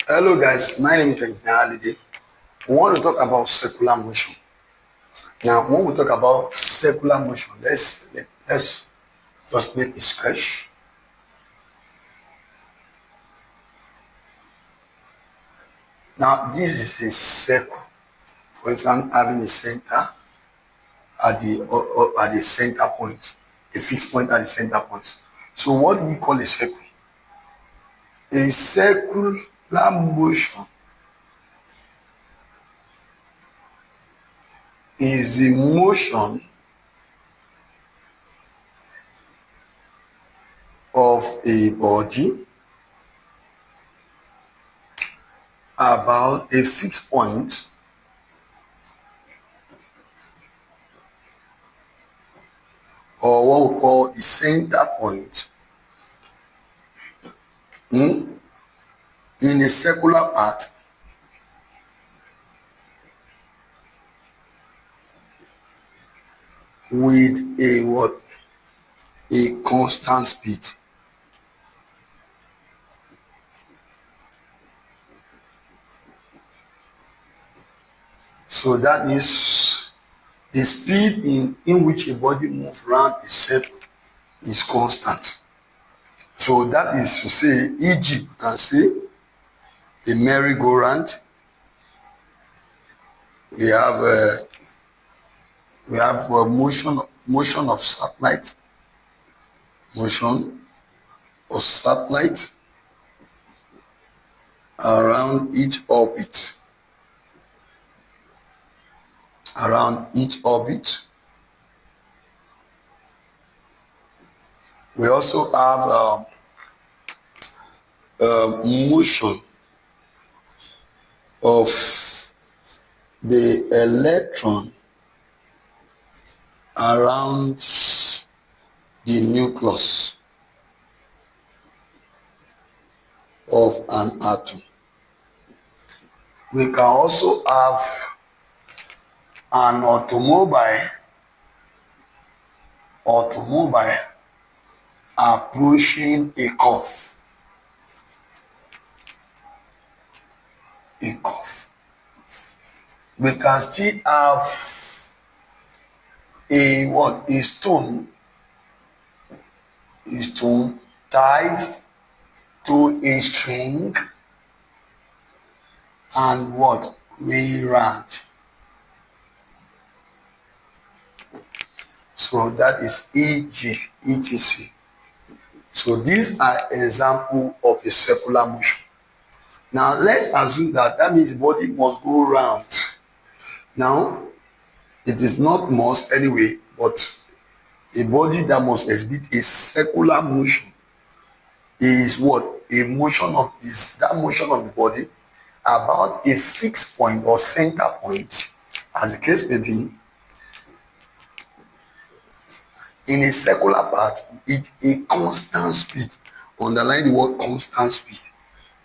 Hello guys, my name is Engineer Halide. We want to talk about circular motion. Now, when we talk about circular motion, let's just make a sketch. Now, this is a circle. For example, having a center at the center point, a fixed point at the center point. So, what do we call a circle? A circular motion is the motion of a body about a fixed point or what we call the center point in a circular path with a what? A constant speed. So that is the speed in which a body moves around a circle is constant. So that is to say, e.g., you can say a merry-go-round. We have motion of satellite, motion of satellite around each orbit. We also have motion of the electron around the nucleus of an atom. We can also have an automobile approaching a curve. We can still have a stone tied to a string and way round. So that is e.g., etc. So these are examples of a circular motion. Now let's assume that means the body must go round. Now it is not must anyway, but a body that must exhibit a circular motion is what? That motion of the body about a fixed point or center point, as the case may be, in a circular path with a constant speed. Underline the word constant speed.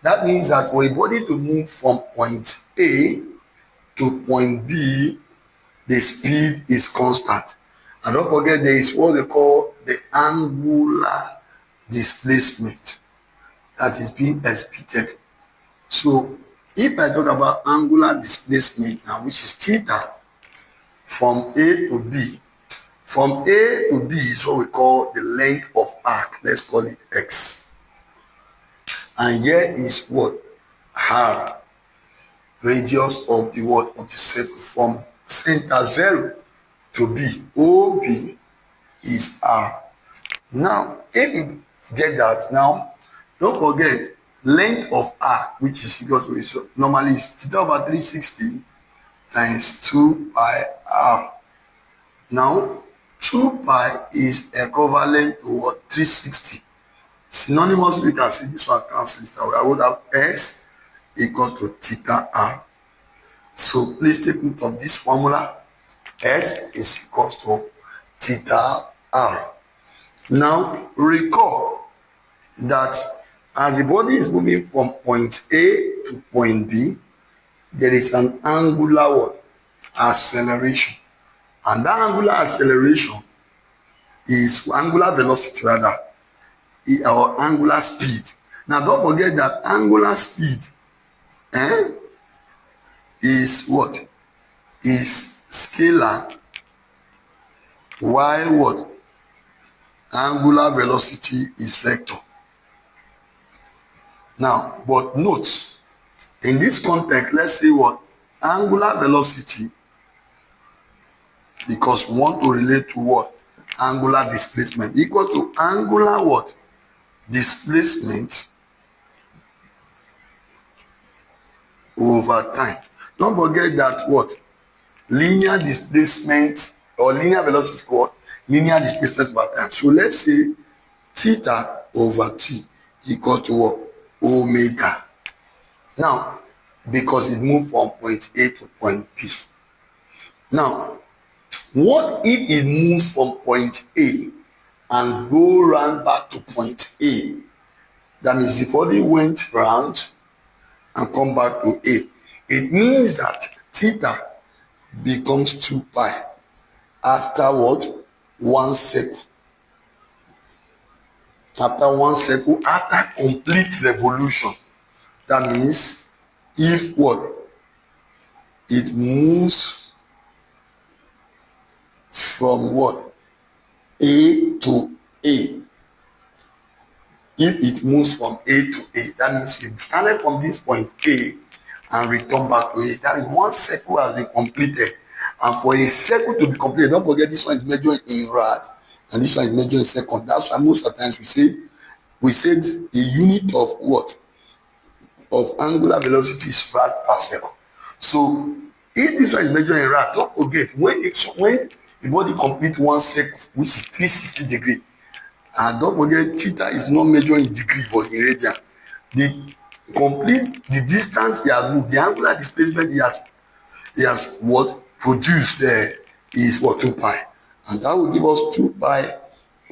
That means that for a body to move from point A to point B, the speed is constant. And don't forget, there is what they call the angular displacement that is being exhibited. So if I talk about angular displacement now, which is theta, from A to B, from A to B is what we call the length of arc. Let's call it x. And here is what? R, radius of the circle from center 0 to B. OB is R. Now, if you get that, now don't forget length of arc, which is equal to normally is theta over 360 times 2 pi r. Now 2 pi is equivalent to what? 360. Synonymously, we can see this one cancel it. I would have S equals to theta r. So please take note of this formula. S is equals to theta r. Now recall that as the body is moving from point A to point B, there is an angular acceleration. And that angular acceleration is angular velocity rather, or angular speed. Now don't forget that angular speed eh, is what? Is scalar, while what? Angular velocity is vector. Now, but note, in this context, let's say what? Angular velocity, because we want to relate to what? Angular displacement equal to angular what? Displacement over time. Don't forget that what? Linear displacement or linear velocity is called linear displacement over time. So let's say theta over t equals to what? Omega. Now, because it moved from point A to point B. Now, what if it moves from point A and go round back to point A? That means the body went round and come back to A. It means that theta becomes 2 pi after what? 1 circle. After 1 circle, after complete revolution. That means if what? It moves from what? A to A. If it moves from A to A, that means it started from this point A and return back to A. That is 1 circle has been completed. And for a circle to be completed, don't forget this one is measured in rad and this one is measured in second. That's why most of the times we said the unit of what? Of angular velocity is rad per second. So if this one is measured in rad, don't forget when the body complete 1 circle, which is 360 degrees, and don't forget theta is not measured in degree but in radian. The distance he has moved, the angular displacement he has what produced there is what? 2 pi, and that will give us 2 pi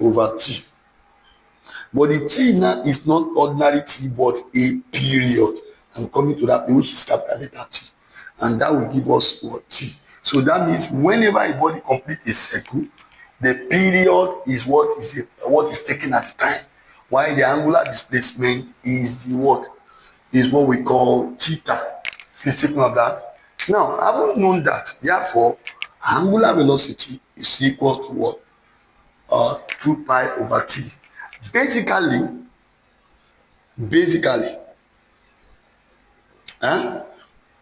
over t. But the t now is not ordinary t but a period. I'm coming to that, which is capital letter T, and that will give us what? T. So that means whenever a body completes a circle, the period is what is taken at the time, while the angular displacement is the what? Is what we call theta. Please take note of that. Now, having known that, therefore, angular velocity is equal to what? 2 pi over t. Basically,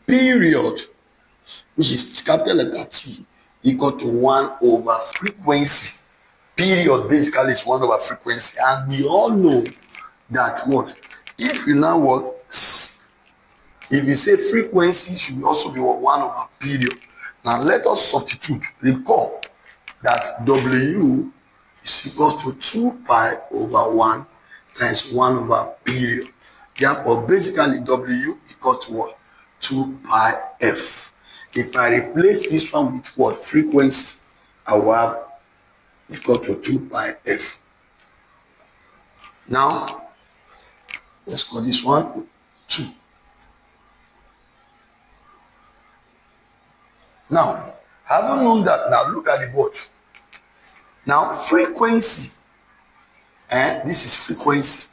period, which is capital letter T, equal to 1 over frequency. Period basically is 1 over frequency, and we all know that what? If you now what? If you say frequency should also be 1 over period. Now let us substitute. Recall that W is equal to 2 pi over 1 times 1 over period. Therefore, basically W equal to what? 2 pi f. If I replace this one with what? Frequency, I will have equal to 2 pi f. Now, let's call this one 2. Now, having known that, now look at the board. Now, frequency, this is frequency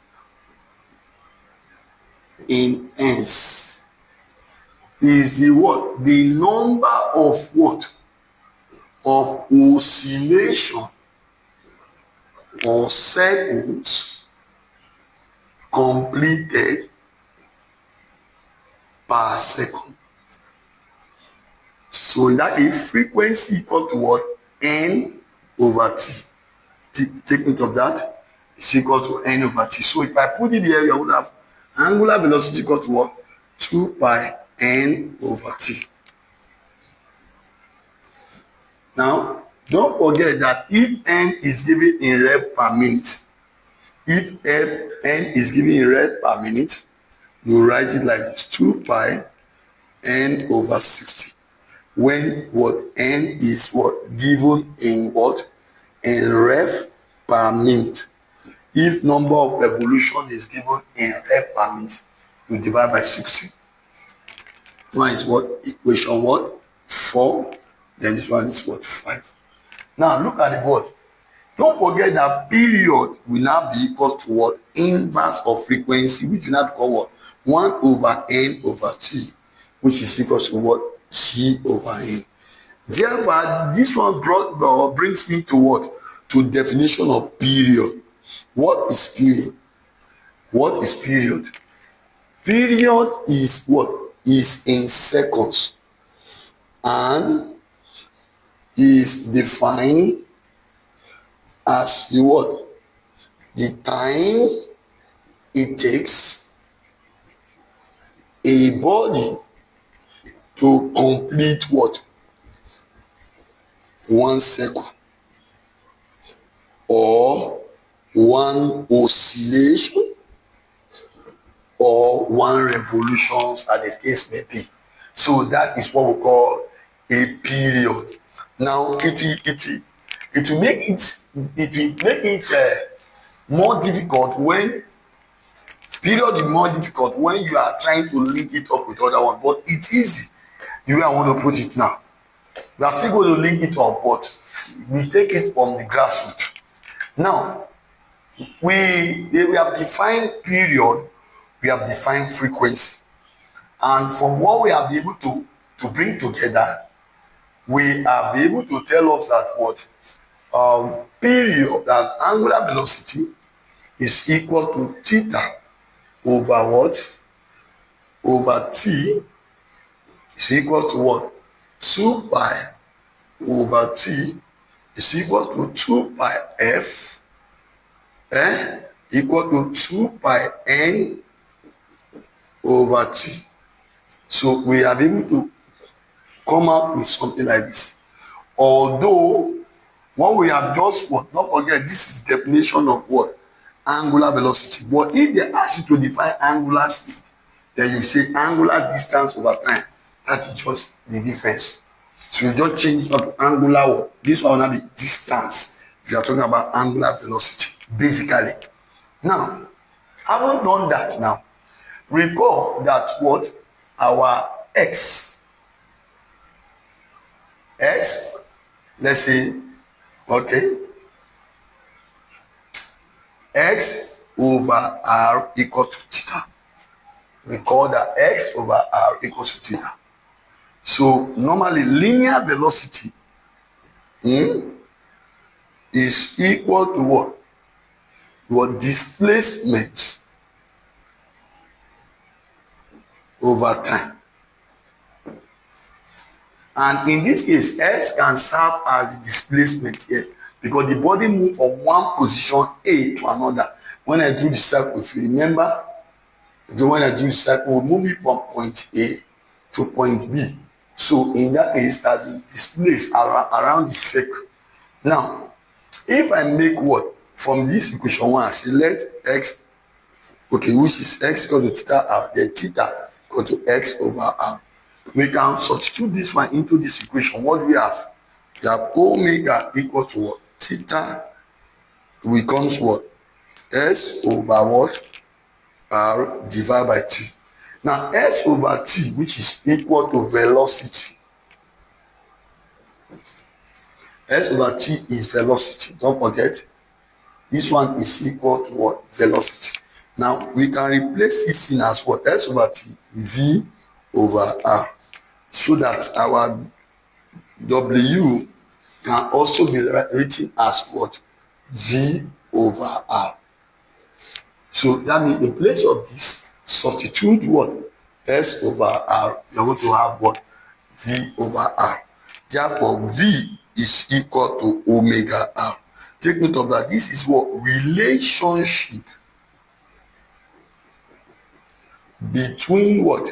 in Hz, is the what? The number of what? Of oscillation or circuits completed per second. So that is frequency equal to what? N over t. Take note of that. It's equal to n over t. So if I put it here, you would have angular velocity equal to what? 2 pi n over t. Now, don't forget that if n is given in rev per minute, n is given in rev per minute, you write it like this: 2 pi n over 60. When what? N is what? Given in what? In rev per minute. If number of revolution is given in rev per minute, you divide by 60. One is what? Equation what? 4. Then this one is what? 5. Now look at the board. Don't forget that period will now be equal to what? inverse of frequency, which is now called what? 1 over n over t, which is equal to what? C over n. Therefore, this one brings me to what? To definition of period. What is period? What is period? Period is what? Is in seconds and is defined as the what? The time it takes a body to complete what? 1 cycle or 1 oscillation or 1 revolutions, as the case may be. So that is what we call a period. Now it will make it more difficult when period is more difficult when you are trying to link it up with other one, but it's easy the way I want to put it now. We are still going to link it up, but we take it from the grassroots. Now, we have defined period, we have defined frequency, and from what we have been able to bring together, we are able to tell us that what period, that angular velocity is equal to theta over what? Over t is equal to what? 2 pi over t is equal to 2 pi f equal to 2 pi n over t. So we are able to come up with something like this. Although when we have just what? Don't forget, this is the definition of what? Angular velocity. But if they ask you to define angular speed, then you say angular distance over time. That is just the difference. So you just change it up to angular what? This one will not be distance. If you are talking about angular velocity, basically. Now, having done that now, recall that what? Our x, let's say, okay, x over r equal to theta. Recall that x over r equals to theta. So normally linear velocity is equal to what? Your displacement over time. And in this case, x can serve as displacement here because the body moves from one position A to another. When I drew the circle, if you remember, when I drew the circle, we move it from point A to point B. So in that case, that is displaced around the circle. Now, if I make what? From this equation 1, I say let x, okay, which is x equal to theta r, then theta equal to x over r. We can substitute this one into this equation. What do we have? We have omega equal to what? Theta becomes what? S over what? R divided by t. Now, S over t, which is equal to velocity. S over t is velocity. Don't forget. This one is equal to what? Velocity. Now, we can replace this in as what? S over t, v over r. So that our W can also be written as what? V over r. So that means in place of this, substitute what? S over r. You're going to have what? V over r. Therefore, V is equal to omega r. Take note of that. This is what? Relationship between what?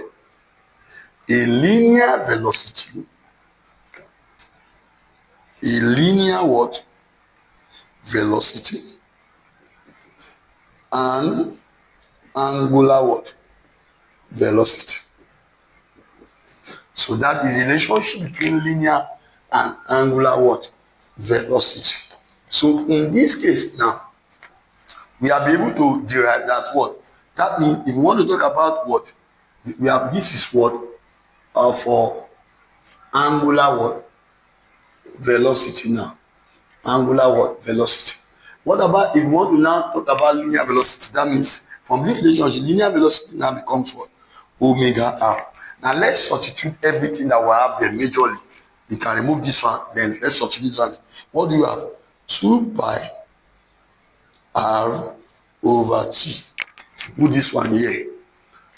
A linear velocity, a linear what? Velocity, and angular what? Velocity. So that is the relationship between linear and angular what? Velocity. So in this case now, we are able to derive that what? That means if we want to talk about what? We have, this is what? For angular what? Velocity now. Angular what? Velocity. What about if you want to now talk about linear velocity? That means from this relationship, linear velocity now becomes what? Omega r. Now let's substitute everything that we have there majorly. You can remove this one, then let's substitute this one. What do you have? 2 pi r over t. Put this one here.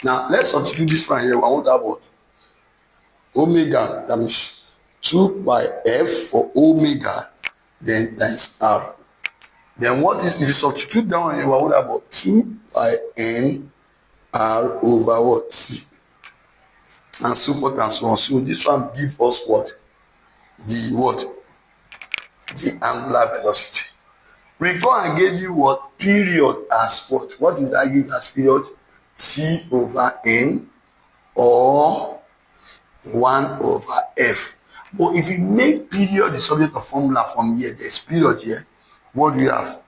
Now let's substitute this one here. I want to have what? Omega, that means 2 pi f for omega, then times r. Then what is, if you substitute down here, I would have what? 2 pi n r over what? T. And so forth and so on. So this one gives us what? The what? The angular velocity. Recall I gave you what? Period as what? What is I give as period? T over n or 1 over f. But if you make period the subject of formula from here, there's period here. What do you have?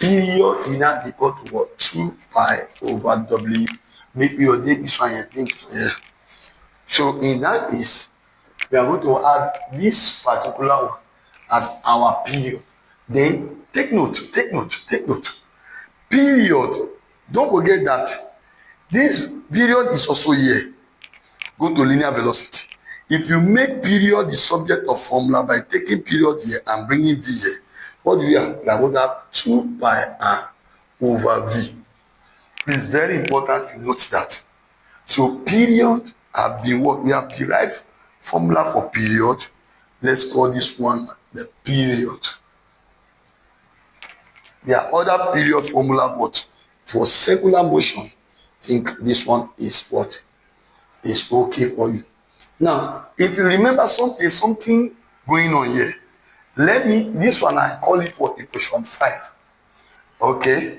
Period will now equal to what? 2 pi over w. Make period, take this one here, take this one here. So in that case, we are going to add this particular one as our period. Then take note. Period. Don't forget that this period is also here. Go to linear velocity. If you make period the subject of formula by taking period here and bringing v here, what do we have? We are going to have 2 pi r over v. It's very important to note that. So period have been what? We have derived formula for period. Let's call this one the period. There are other period formula, but for circular motion, I think this one is what is okay for you. Now, if you remember something going on here, this one I call it what? Equation 5. Okay.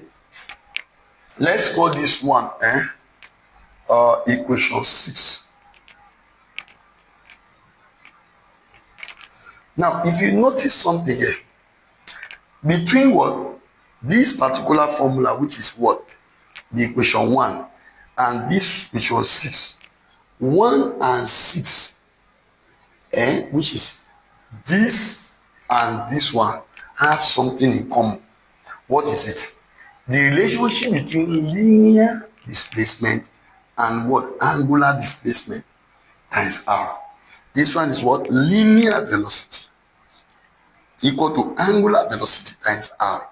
Let's call this one equation 6. Now, if you notice something here, between what? This particular formula, which is what? The equation 1, and this, which was 6. 1 and 6, which is this and this one, has something in common. What is it? The relationship between linear displacement and what? Angular displacement times r. This one is what? Linear velocity equal to angular velocity times r.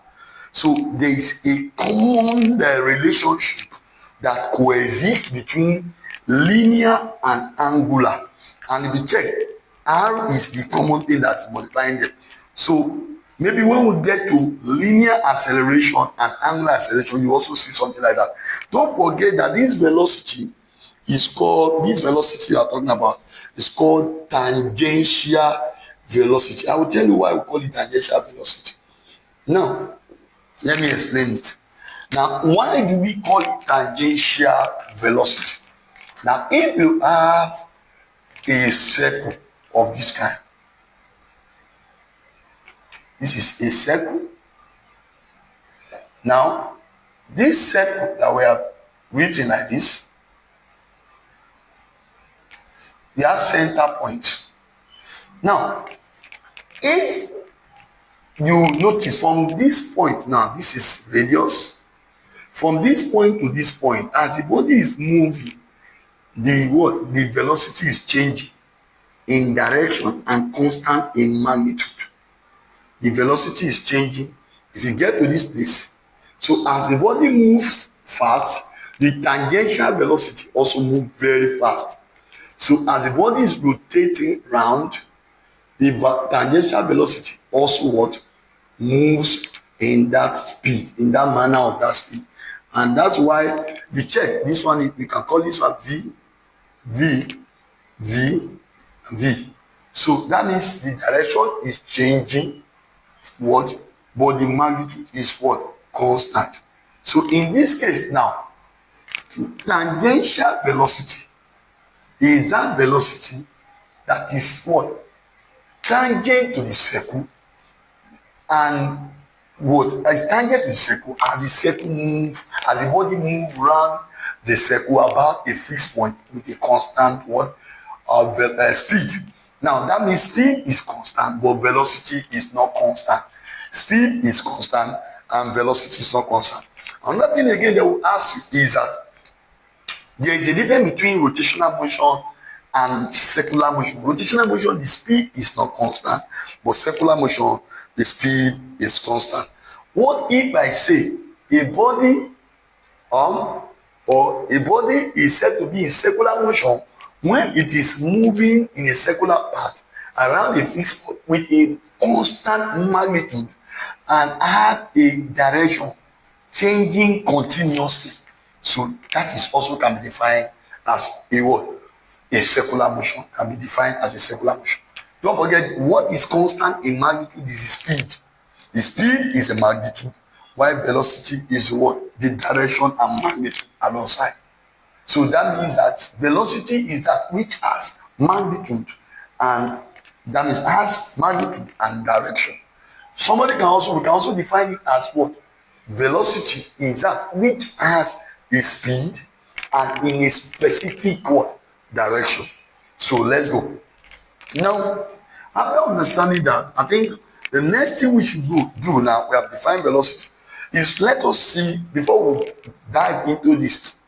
So there is a common relationship that coexists between linear and angular. And if you check, r is the common thing that's multiplying them. So maybe when we get to linear acceleration and angular acceleration, you also see something like that. Don't forget that this velocity is called, this velocity you are talking about is called tangential velocity. I will tell you why we call it tangential velocity. Now, let me explain it. Now, why do we call it tangential velocity? Now, if you have a circle of this kind, this is a circle. Now, this circle that we have written like this, we have center point. Now, if you notice from this point now, this is radius. From this point to this point, as the body is moving, the velocity is changing in direction and constant in magnitude. The velocity is changing. If you get to this place, so as the body moves fast, the tangential velocity also moves very fast. So as the body is rotating round, the tangential velocity also what? Moves in that speed, in that manner of that speed. And that's why if you check this one, we can call this one v, v, v, v. So that means the direction is changing what? But the magnitude is what? Constant. So in this case now, tangential velocity is that velocity that is what? Tangent to the circle, and what? As tangent to the circle, as the circle moves, as the body moves around the circle about a fixed point with a constant what? Speed. Now that means speed is constant, but velocity is not constant. Speed is constant and velocity is not constant. Another thing again they will ask you is that there is a difference between rotational motion and circular motion. Rotational motion, the speed is not constant, but circular motion, the speed is constant. What if I say a body or a body is said to be in circular motion when it is moving in a circular path around a fixed spot with a constant magnitude and have a direction changing continuously? So that is also can be defined as a what? A circular motion can be defined as a circular motion. Don't forget, what is constant in magnitude is the speed. The speed is a magnitude, while velocity is what? The direction and magnitude alongside. So that means that velocity is that which has magnitude, and that means has magnitude and direction. We can also define it as what? Velocity is that which has a speed and in a specific what? Direction. So let's go. Now, after understanding that, I think the next thing we should do now, we have defined velocity, is let us see, before we dive into this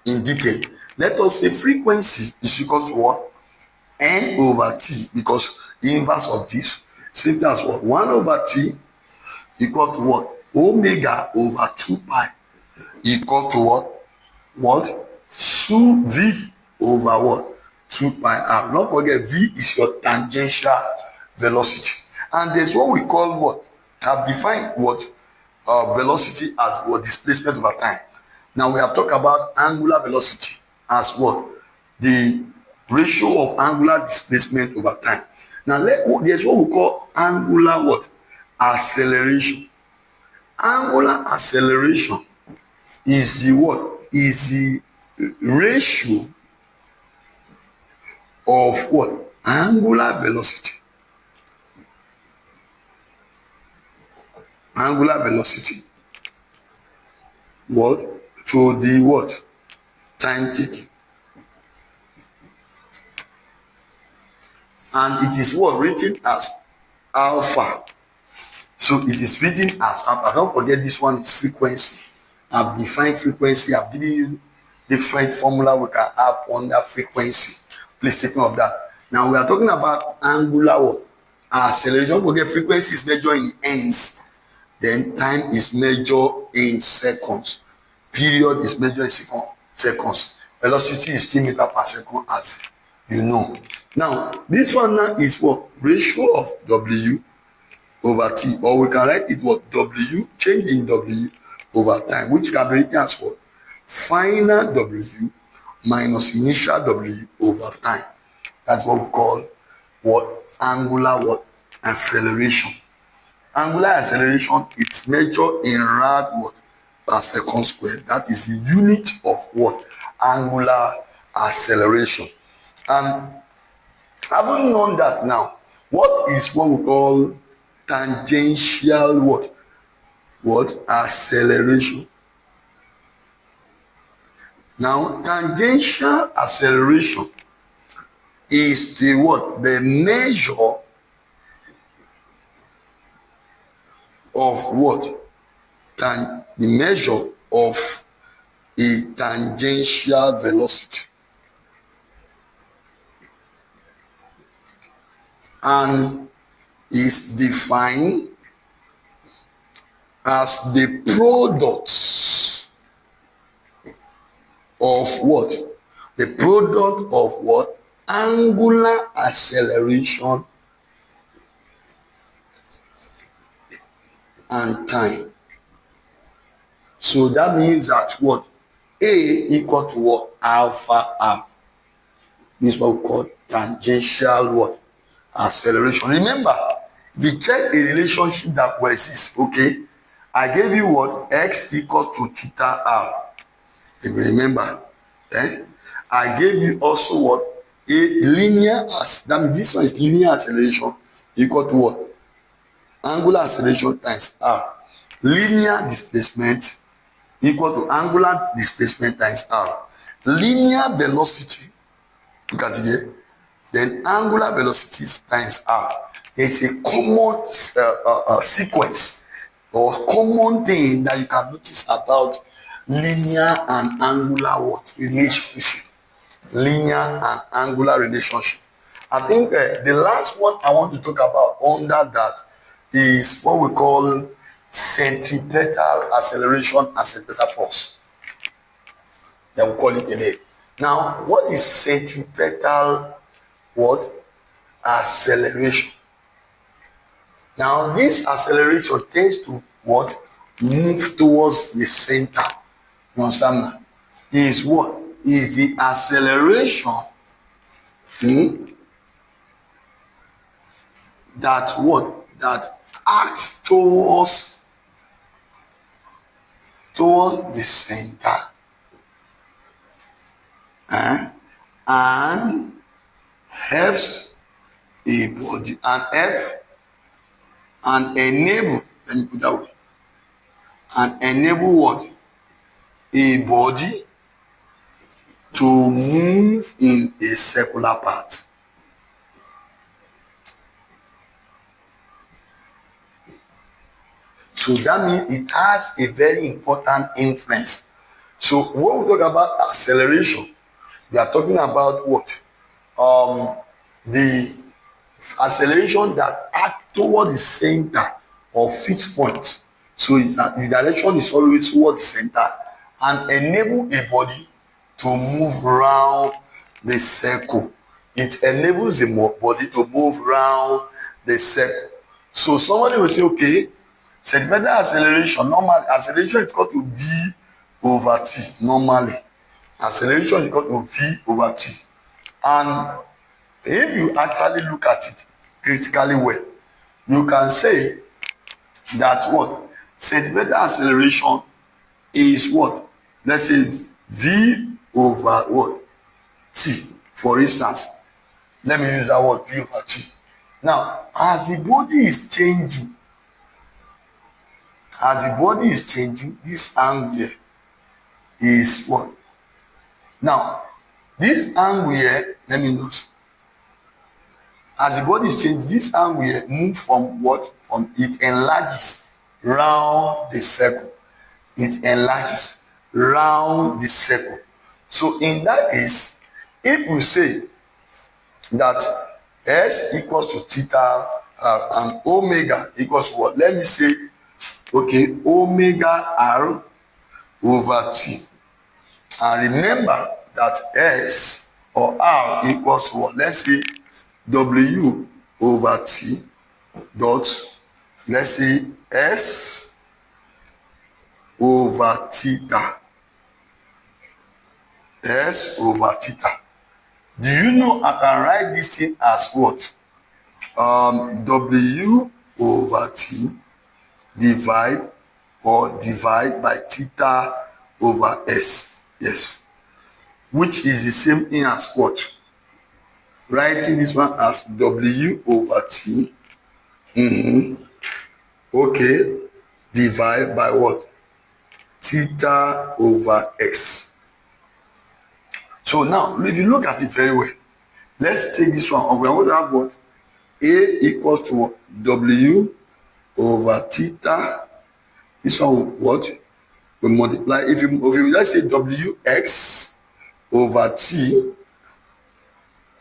in detail, let us say frequency is equal to what? N over T, because the inverse of this, same thing as what? 1 over T equal to what? Omega over 2 pi equal to what? What? 2V over what? 2 pi r. Don't forget, V is your tangential velocity. And there's what we call what? I've defined what? Velocity as what? Displacement over time. Now we have talked about angular velocity as what? The ratio of angular displacement over time. Now there's what we call angular what? Acceleration. Angular acceleration is the what? Is the ratio of what? Angular velocity. Angular velocity. What? To the what? Time taken. And it is what? Written as alpha. So it is written as alpha. Don't forget, this one is frequency. I've defined frequency. I've given you different formula we can have under frequency. Please take note of that. Now we are talking about angular what? Acceleration. Don't forget, frequency is measured in n's. Then time is measured in seconds. Period is measured in seconds. Velocity is still meter per second, as you know. Now this one now is what? Ratio of W over T, or we can write it what? W, change in W over time, which can be written as what? Final W minus initial W over time. That's what we call what? Angular what? Acceleration. Angular acceleration, it's measured in rad what? Per second squared. That is the unit of what? Angular acceleration. And having known that now, what is what we call tangential what? What? Acceleration. Now, tangential acceleration is the what? The measure of what? The measure of a tangential velocity. And is defined as the product of what? The product of what? Angular acceleration and time. So that means that what? A equal to what? Alpha r. This is what we call tangential what? Acceleration. Remember, if you check a relationship that will exist, okay? I gave you what? X equal to theta r. If you remember, I gave you also what? A linear that means this one is linear acceleration equal to what? Angular acceleration times r. Linear displacement equal to angular displacement times r. Linear velocity, look at it here, then angular velocities times r. There's a common sequence or common thing that you can notice about linear and angular what relationship. Linear and angular relationship. I think the last one I want to talk about under that is what we call centripetal acceleration and centripetal force. Then we call it a name. Now, what is centripetal what acceleration? Now, this acceleration tends to what move towards the center. You understand now? Is what is the acceleration that what that acts towards the center and helps a body and enable, let me put that way, and enable what a body to move in a circular path. So that means it has a very important influence. So when we talk about acceleration, we are talking about what? The acceleration that act toward the center or fixed point. So the direction is always toward the center and enable a body to move around the circle. It enables the body to move around the circle. So somebody will say, okay, centripetal acceleration, normal acceleration is equal to V over T. Normally, acceleration is equal to V over T. And if you actually look at it critically well, you can say that what centripetal acceleration is what? Let's say V over what? T. For instance, let me use that word V over T. Now, as the body is changing, this angle here is what? Now, this angle here, let me note. As the body is changing, this angle here move from what? From it enlarges round the circle. It enlarges round the circle. So in that case, if we say that S equals to theta and omega equals to what? Let me say, okay, omega R over T. And remember that S or R equals to what? Let's say W over T dot, let's say S over theta. S over theta. Do you know I can write this thing as what? W over T divide by theta over S. Yes. Which is the same thing as what? Writing this one as W over T. Okay. Divide by what? Theta over X. So now, if you look at it very well, let's take this one. We're going to have what? A equals to what? W over theta. This one what? We multiply. If you let's say WX over T,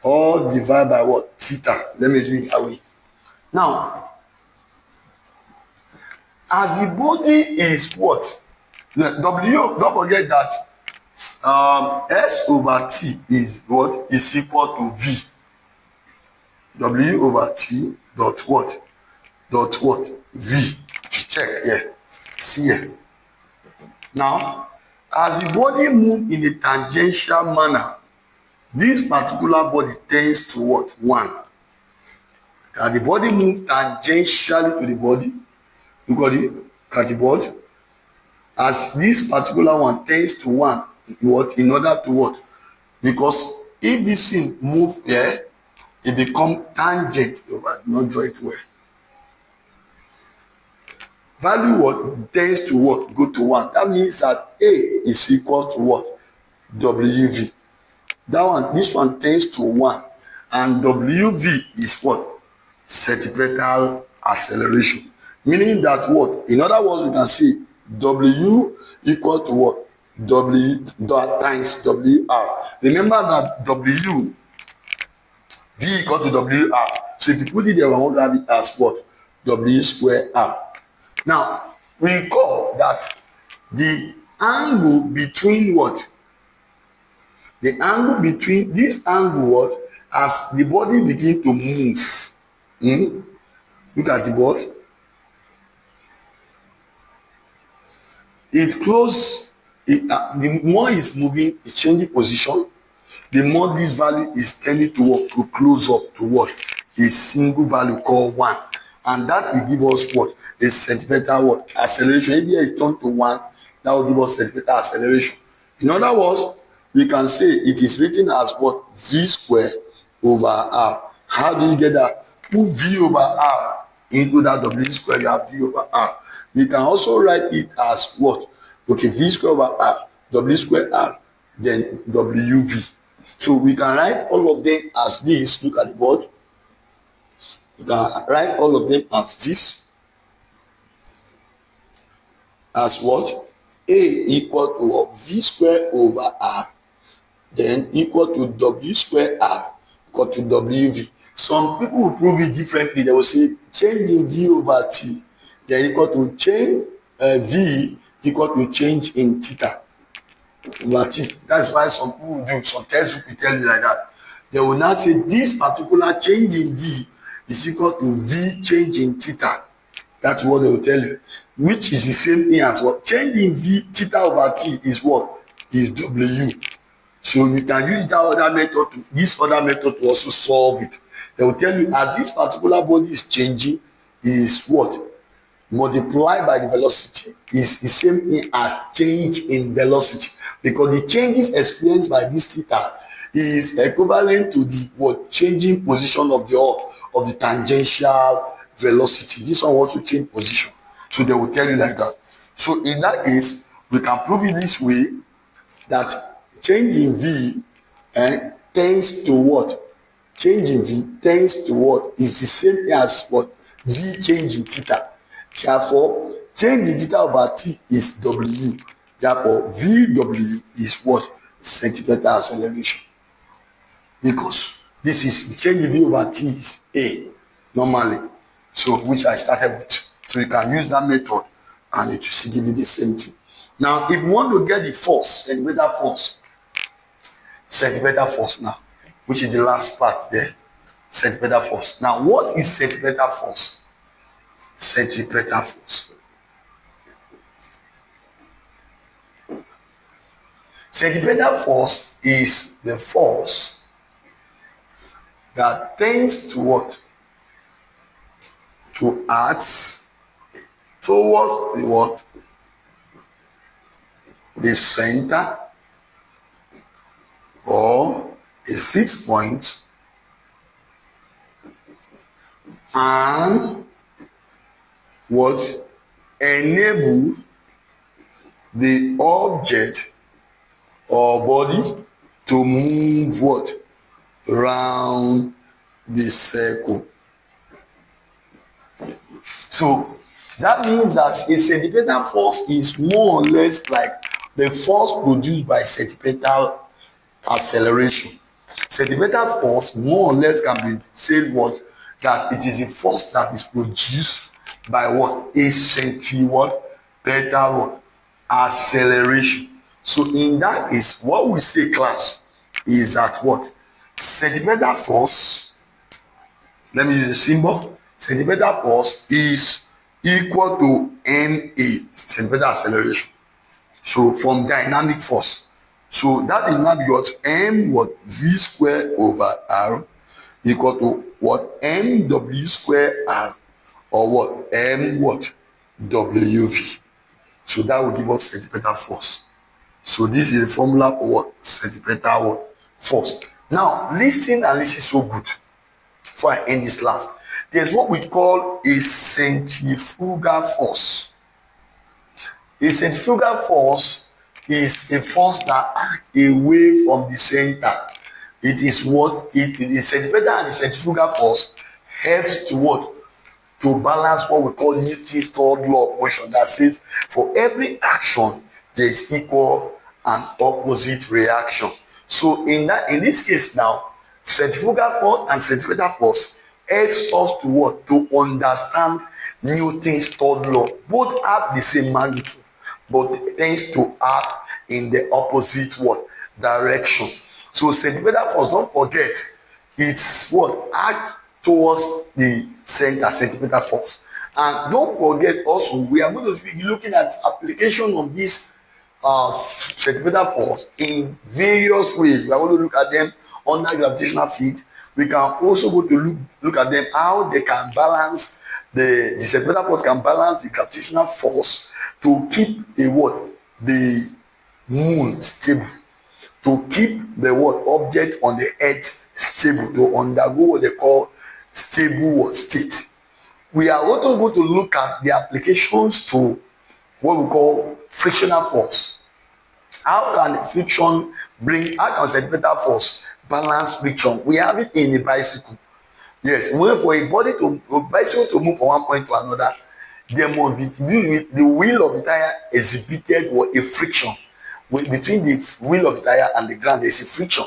or divide by what? Theta. Let me do it that way. Now, as the body is what? W, don't forget that S over T is what? Is equal to V. W over T dot what? Dot what? V. Check here. See here. Now, as the body moves in a tangential manner, this particular body tends to what? 1. As the body moves tangentially to the body, look at it, at the board. As this particular one tends to 1, what? In order to what? Because if this thing move here, it become tangent. Not draw it well. Value what? Tends to what? Go to 1. That means that A is equal to what? WV. That one, this one tends to 1. And WV is what? Centripetal acceleration. Meaning that what? In other words, we can say W equal to what? W dot times WR. Remember that W, V equal to WR. So if you put it there, we want to have it as what? W square R. Now, recall that the angle between what? The angle between this angle what? As the body begin to move. Look at the board. It close. The more it's moving, it's changing position. The more this value is tending to what? To close up to what? A single value called 1. And that will give us what? A centripetal what? Acceleration. If here is turned to 1, that will give us centripetal acceleration. In other words, we can say it is written as what? V square over R. How do you get that? Put V over R into that W square, you have V over R. We can also write it as what? Okay, V square over R, W square R, then WV. So we can write all of them as this. Look at the board. You can write all of them as this. As what? A equal to what? V square over R, then equal to W square R equal to WV. Some people will prove it differently. They will say change in V over T, then equal to change V equal to change in theta over T. That's why some people will do, some textbook will tell you like that. They will now say this particular change in V is equal to V change in theta. That's what they will tell you, which is the same thing as what? Change in V theta over T is what? Is W. So you can use this other method to also solve it. They will tell you as this particular body is changing is what? Multiplied by the velocity is the same thing as change in velocity, because the changes experienced by this theta is equivalent to the what? Changing position of the tangential velocity. This one also change position. So they will tell you like that. So in that case, we can prove it this way, that change in V tends to what? Change in V tends to what? Is the same as what? V change in theta. Therefore, change in theta over T is W. Therefore, VW is what? Centripetal acceleration. Because this is change in V over T is A normally. So which I started with. So you can use that method and it will give you the same thing. Now, if you want to get the force, centripetal force now, which is the last part there, centripetal force. Now, what is centripetal force? Centripetal force. Centripetal force is the force that tends to what? To act towards the what? The center or a fixed point, and what? Enable the object or body to move what? Round the circle. So that means that a centripetal force is more or less like the force produced by centripetal acceleration. Centripetal force more or less can be said what? That it is a force that is produced by what? A centripetal what? Acceleration. So in that case, what we say, class, is that what? Centripetal force, let me use the symbol. Centripetal force is equal to ma, centripetal acceleration. So from dynamic force. So that is now got m what? V square over R equal to what? Mw square R, or what? M what? WV. So that will give us centripetal force. So this is the formula for what? Centripetal what? Force. Now, listen and listen so good before I end this class. There's what we call a centrifugal force. A centrifugal force is a force that acts away from the center. It is what? The centripetal and the centrifugal force helps to what? to balance what we call Newton's third law of motion that says for every action there is equal and opposite reaction. So in this case now, centrifugal force and centripetal force helps us to what? To understand Newton's third law. Both have the same magnitude, but tends to act in the opposite what? Direction. So centripetal force, don't forget, it's what? Act towards the center, centripetal force. And don't forget also, we are going to be looking at application of this centripetal force in various ways. We are going to look at them under gravitational field. We can also go to look at them how they can balance the centripetal force can balance the gravitational force to keep the what? The moon stable, to keep the what? Object on the earth stable, to undergo what they call stable state. We are also going to look at the applications to what we call frictional force. How can friction how can centripetal force balance friction? We have it in a bicycle. Yes, when for a bicycle to move from one point to another, there must be the wheel of the tire exhibited what? A friction. Between the wheel of the tire and the ground, there is a friction.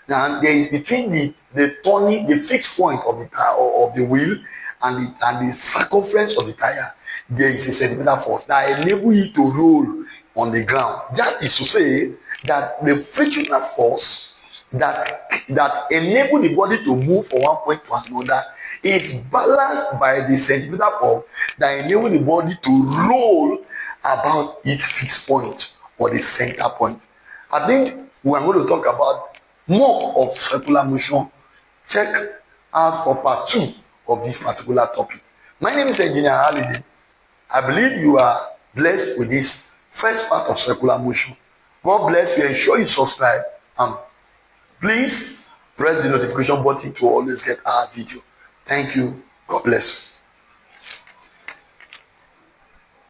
And there is between the turning, the fixed point of the tire of the wheel and the circumference of the tire, there is a centripetal force that enable it to roll on the ground. That is to say that the frictional force that enable the body to move from one point to another is balanced by the centripetal force that enable the body to roll about its fixed point or the center point. I think we are going to talk about more of circular motion. Check out for part 2 of this particular topic. My name is Engineer Haliday. I believe you are blessed with this first part of circular motion. God bless you. Ensure you subscribe and please press the notification button to always get our video. Thank you. God bless you.